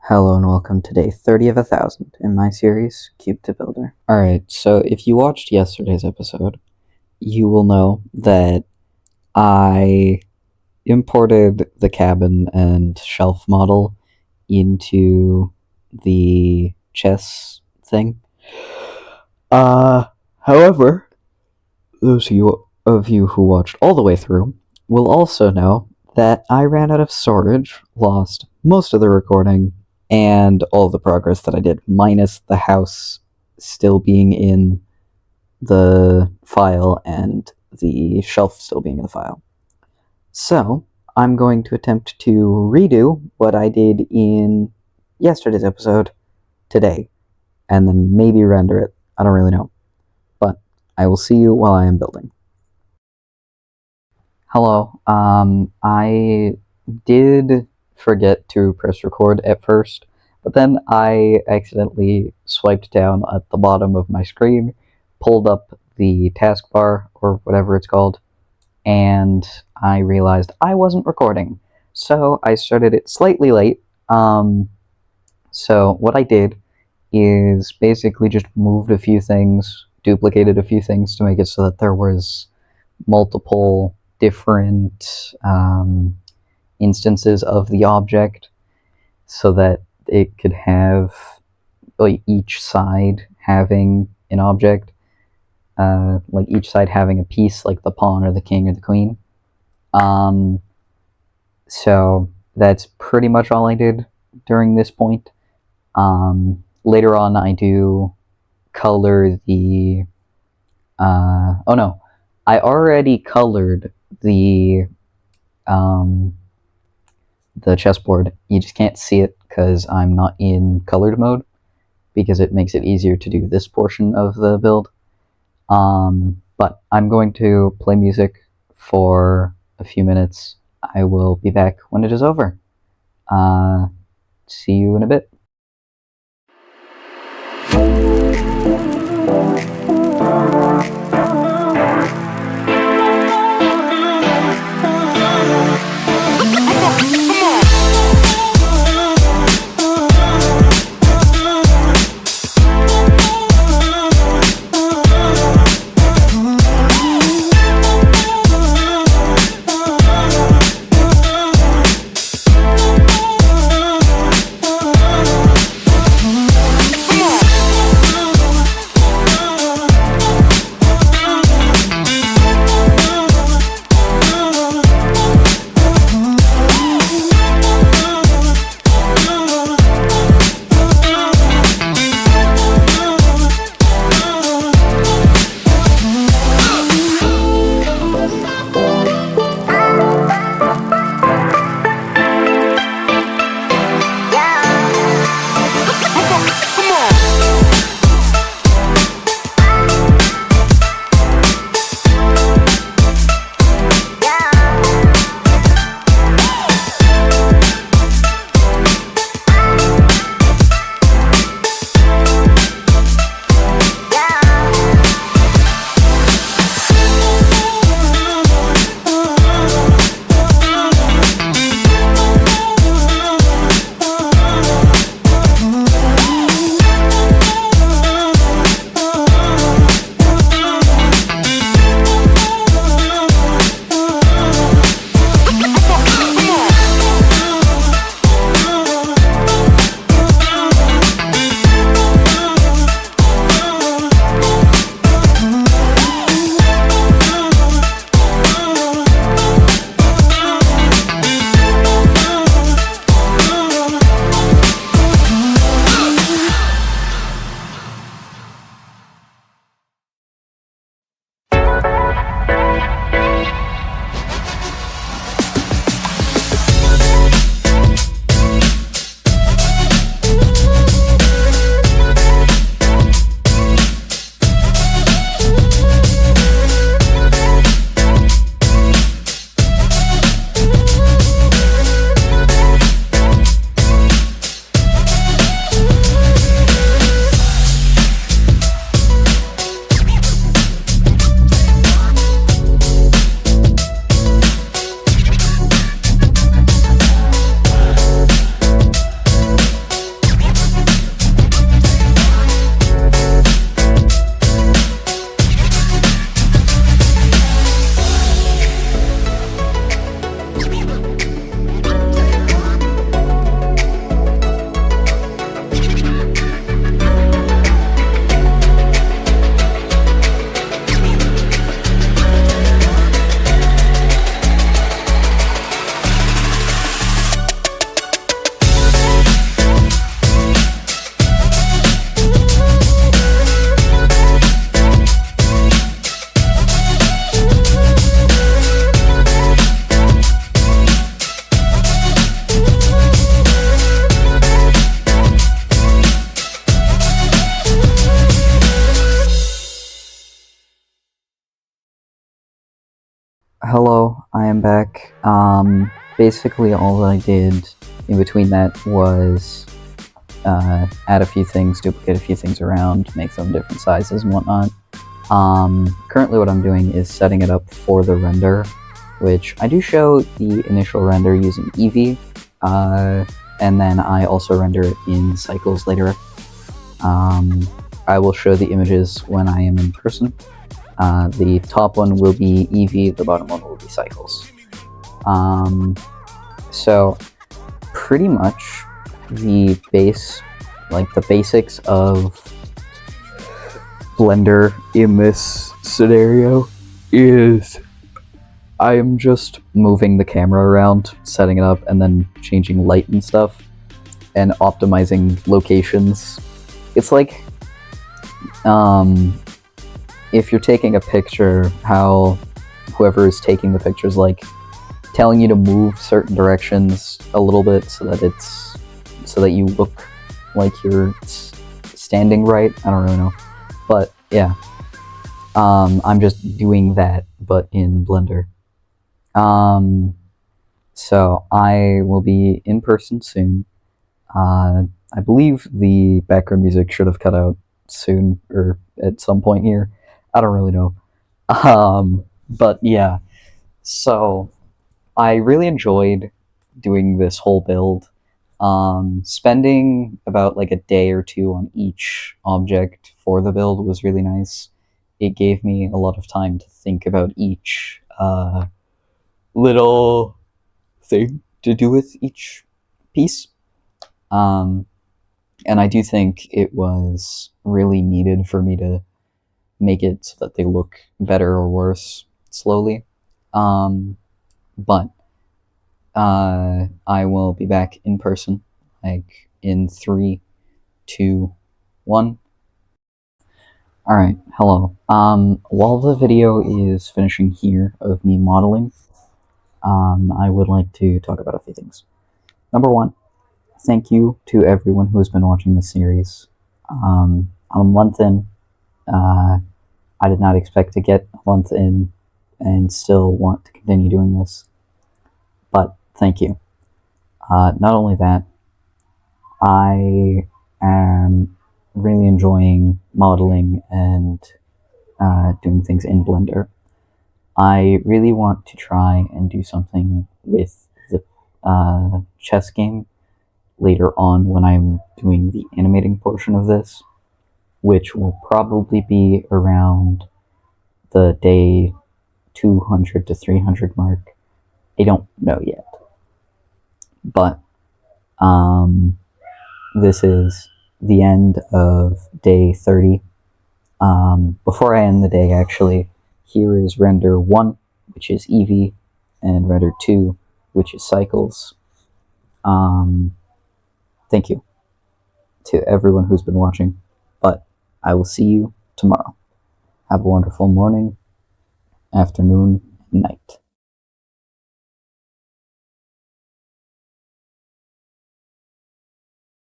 Hello and welcome to day 30 of 1,000 in my series, Cube to Builder. Alright, so if you watched yesterday's episode, you will know that I imported the cabin and shelf model into the chess thing. However, those of you who watched all the way through will also know that I ran out of storage, lost most of the recording, and all the progress that I did, minus the house still being in the file and the shelf still being in the file. So, I'm going to attempt to redo what I did in yesterday's episode today, and then maybe render it. I don't really know. But I will see you while I am building. Hello. I did forget to press record at first, but then I accidentally swiped down at the bottom of my screen, pulled up the taskbar, or whatever it's called, and I realized I wasn't recording. So I started it slightly late. So what I did is basically just moved a few things, duplicated a few things to make it so that there was multiple different instances of the object so that it could have like each side having an object, like each side having a piece, like the pawn or the king or the queen. So that's pretty much all I did during this point. Later on, I do color the. Oh no, I already colored the chessboard. You just can't see it because I'm not in colored mode, because it makes it easier to do this portion of the build. But I'm going to play music for a few minutes. I will be back when it is over. See you in a bit. Hello, I am back. Basically all I did in between that was add a few things, duplicate a few things around, make them different sizes and whatnot. Currently what I'm doing is setting it up for the render, which I do show the initial render using Eevee, and then I also render it in cycles later. I will show the images when I am in person. The top one will be Eevee, the bottom one will be cycles. So pretty much the basics of Blender in this scenario is I am just moving the camera around, setting it up, and then changing light and stuff, and optimizing locations. It's like, if you're taking a picture, how whoever is taking the picture is like telling you to move certain directions a little bit so that you look like you're standing right. I don't really know, but yeah, I'm just doing that, but in Blender. So I will be in person soon. I believe the background music should have cut out soon or at some point here. I don't really know. But yeah, so I really enjoyed doing this whole build. Spending about like a day or two on each object for the build was really nice. It gave me a lot of time to think about each little thing to do with each piece. And I do think it was really needed for me to make it so that they look better or worse slowly. But I will be back in person, like in 3, 2, 1. Alright, hello. While the video is finishing here of me modeling, I would like to talk about a few things. Number one, thank you to everyone who has been watching this series. I'm a month in. I did not expect to get a month in and still want to continue doing this. But thank you. Not only that, I am really enjoying modeling and doing things in Blender. I really want to try and do something with the chess game later on when I'm doing the animating portion of this, which will probably be around the day 200 to 300 mark. I don't know yet. But this is the end of day 30. Before I end the day, actually, here is render 1, which is Eevee, and render 2, which is cycles. Thank you to everyone who's been watching, but I will see you tomorrow. Have a wonderful morning, afternoon, and night.